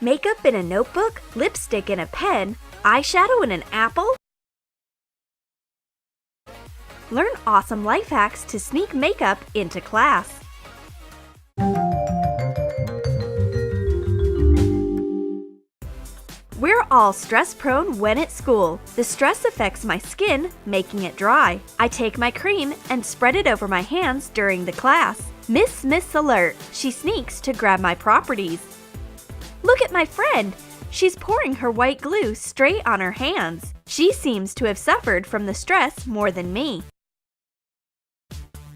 Makeup in a notebook, lipstick in a pen, eyeshadow in an apple? Learn awesome life hacks to sneak makeup into class. We're all stress-prone when at school. The stress affects my skin, making it dry. I take my cream and spread it over my hands during the class. Miss Smith's alert. She sneaks to grab my properties. Look at my friend. She's pouring her white glue straight on her hands. She seems to have suffered from the stress more than me.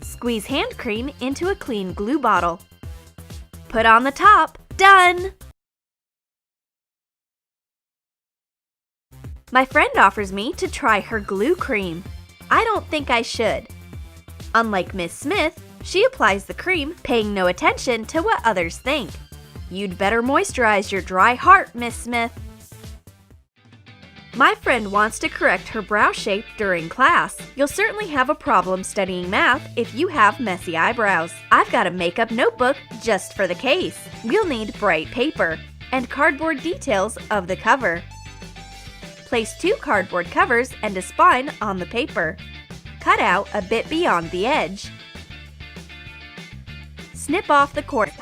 Squeeze hand cream into a clean glue bottle. Put on the top. Done! My friend offers me to try her glue cream. I don't think I should. Unlike Miss Smith, she applies the cream, paying no attention to what others think. You'd better moisturize your dry heart, Miss Smith. My friend wants to correct her brow shape during class. You'll certainly have a problem studying math if you have messy eyebrows. I've got a makeup notebook just for the case. We'll need bright paper and cardboard details of the cover. Place 2 cardboard covers and a spine on the paper. Cut out a bit beyond the edge. Snip off the corner.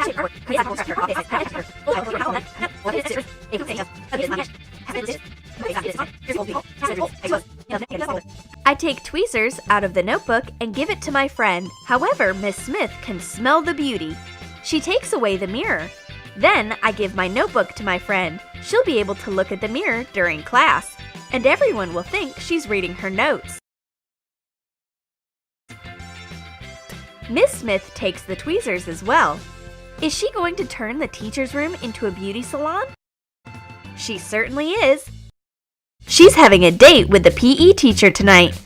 I take tweezers out of the notebook and give it to my friend. However, Miss Smith can smell the beauty. She takes away the mirror. Then I give my notebook to my friend. She'll be able to look at the mirror during class, and everyone will think she's reading her notes. Miss Smith takes the tweezers as well. Is she going to turn the teacher's room into a beauty salon? She certainly is. She's having a date with the PE teacher tonight.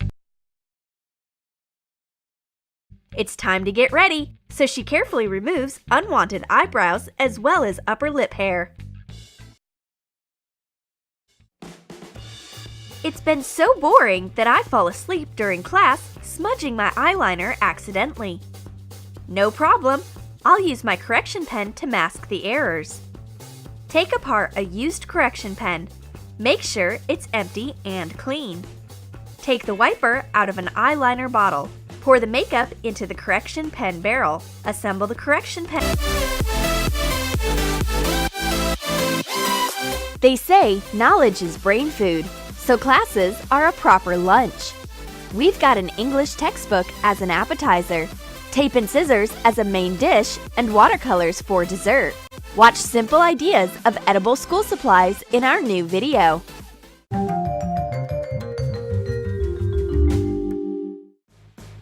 It's time to get ready, so she carefully removes unwanted eyebrows as well as upper lip hair. It's been so boring that I fall asleep during class, smudging my eyeliner accidentally. No problem, I'll use my correction pen to mask the errors. Take apart a used correction pen. Make sure it's empty and clean. Take the wiper out of an eyeliner bottle. Pour the makeup into the correction pen barrel. Assemble the correction pen. They say knowledge is brain food, so classes are a proper lunch. We've got an English textbook as an appetizer, tape and scissors as a main dish, and watercolors for dessert. Watch simple ideas of edible school supplies in our new video.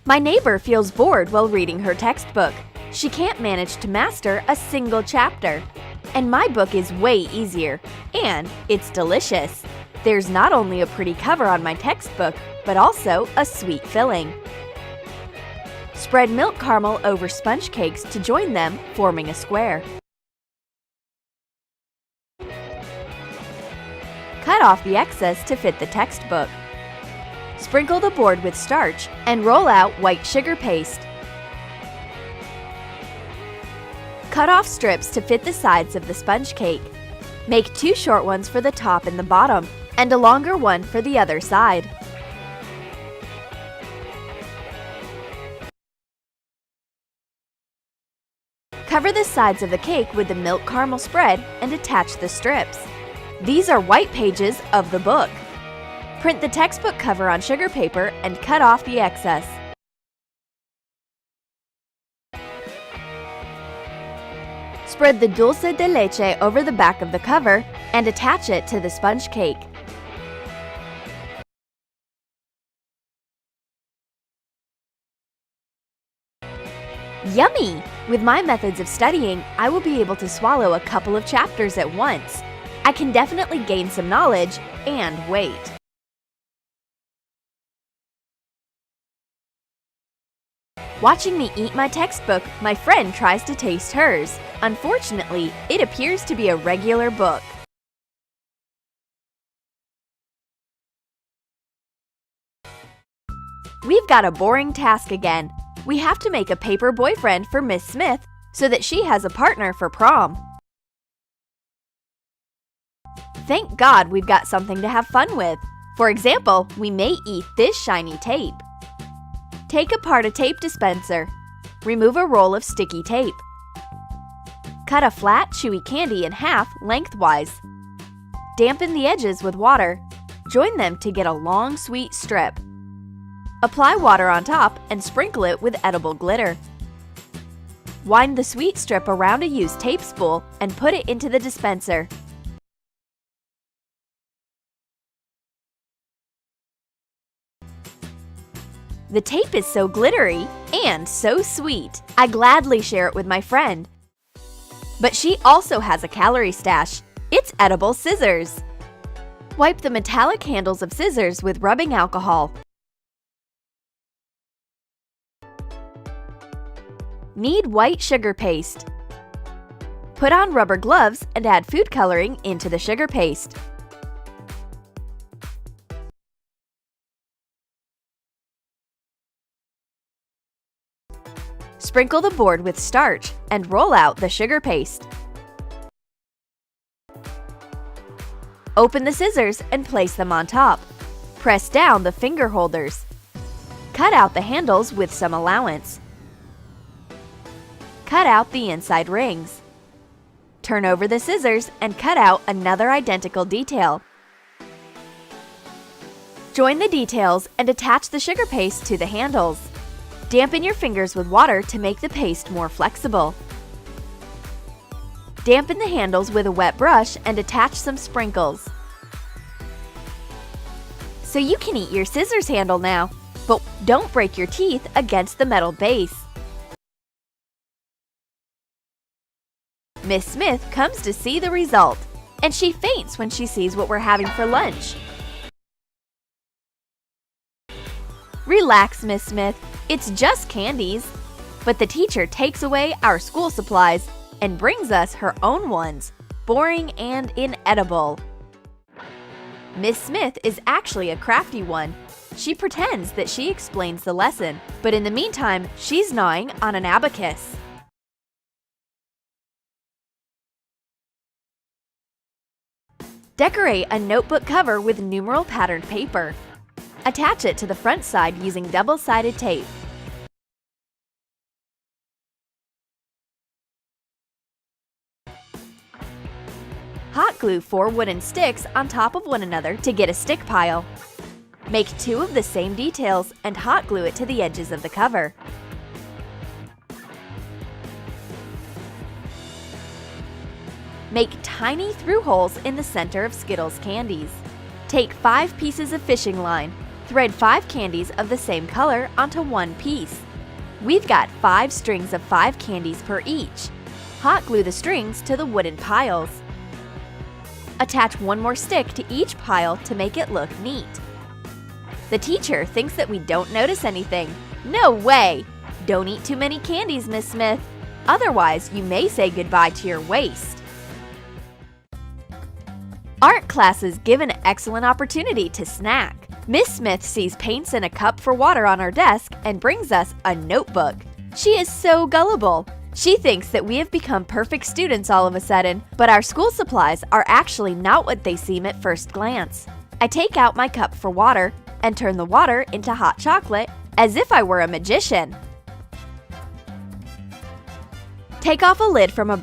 My neighbor feels bored while reading her textbook. She can't manage to master a single chapter. And my book is way easier, and it's delicious. There's not only a pretty cover on my textbook, but also a sweet filling. Spread milk caramel over sponge cakes to join them, forming a square. Cut off the excess to fit the textbook. Sprinkle the board with starch and roll out white sugar paste. Cut off strips to fit the sides of the sponge cake. Make 2 short ones for the top and the bottom, and a longer one for the other side. Cover the sides of the cake with the milk caramel spread and attach the strips. These are white pages of the book. Print the textbook cover on sugar paper and cut off the excess. Spread the dulce de leche over the back of the cover and attach it to the sponge cake. Yummy! With my methods of studying, I will be able to swallow a couple of chapters at once. I can definitely gain some knowledge and weight. Watching me eat my textbook, my friend tries to taste hers. Unfortunately, it appears to be a regular book. We've got a boring task again. We have to make a paper boyfriend for Miss Smith so that she has a partner for prom. Thank God we've got something to have fun with. For example, we may eat this shiny tape. Take apart a tape dispenser. Remove a roll of sticky tape. Cut a flat, chewy candy in half lengthwise. Dampen the edges with water. Join them to get a long, sweet strip. Apply water on top and sprinkle it with edible glitter. Wind the sweet strip around a used tape spool and put it into the dispenser. The tape is so glittery and so sweet. I gladly share it with my friend. But she also has a calorie stash. It's edible scissors. Wipe the metallic handles of scissors with rubbing alcohol. Knead white sugar paste. Put on rubber gloves and add food coloring into the sugar paste. Sprinkle the board with starch and roll out the sugar paste. Open the scissors and place them on top. Press down the finger holders. Cut out the handles with some allowance. Cut out the inside rings. Turn over the scissors and cut out another identical detail. Join the details and attach the sugar paste to the handles. Dampen your fingers with water to make the paste more flexible. Dampen the handles with a wet brush and attach some sprinkles. So you can eat your scissors handle now, but don't break your teeth against the metal base. Miss Smith comes to see the result, and she faints when she sees what we're having for lunch. Relax, Miss Smith, it's just candies. But the teacher takes away our school supplies and brings us her own ones, boring and inedible. Miss Smith is actually a crafty one. She pretends that she explains the lesson, but in the meantime, she's gnawing on an abacus. Decorate a notebook cover with numeral patterned paper. Attach it to the front side using double-sided tape. Hot glue 4 wooden sticks on top of one another to get a stick pile. Make 2 of the same details and hot glue it to the edges of the cover. Make tiny through holes in the center of Skittles candies. Take 5 pieces of fishing line. Thread 5 candies of the same color onto one piece. We've got 5 strings of 5 candies per each. Hot glue the strings to the wooden piles. Attach 1 more stick to each pile to make it look neat. The teacher thinks that we don't notice anything. No way! Don't eat too many candies, Miss Smith. Otherwise, you may say goodbye to your waist. Art classes give an excellent opportunity to snack. Miss Smith sees paints in a cup for water on our desk and brings us a notebook. She is so gullible. She thinks that we have become perfect students all of a sudden, but our school supplies are actually not what they seem at first glance. I take out my cup for water and turn the water into hot chocolate as if I were a magician. Take off a lid from a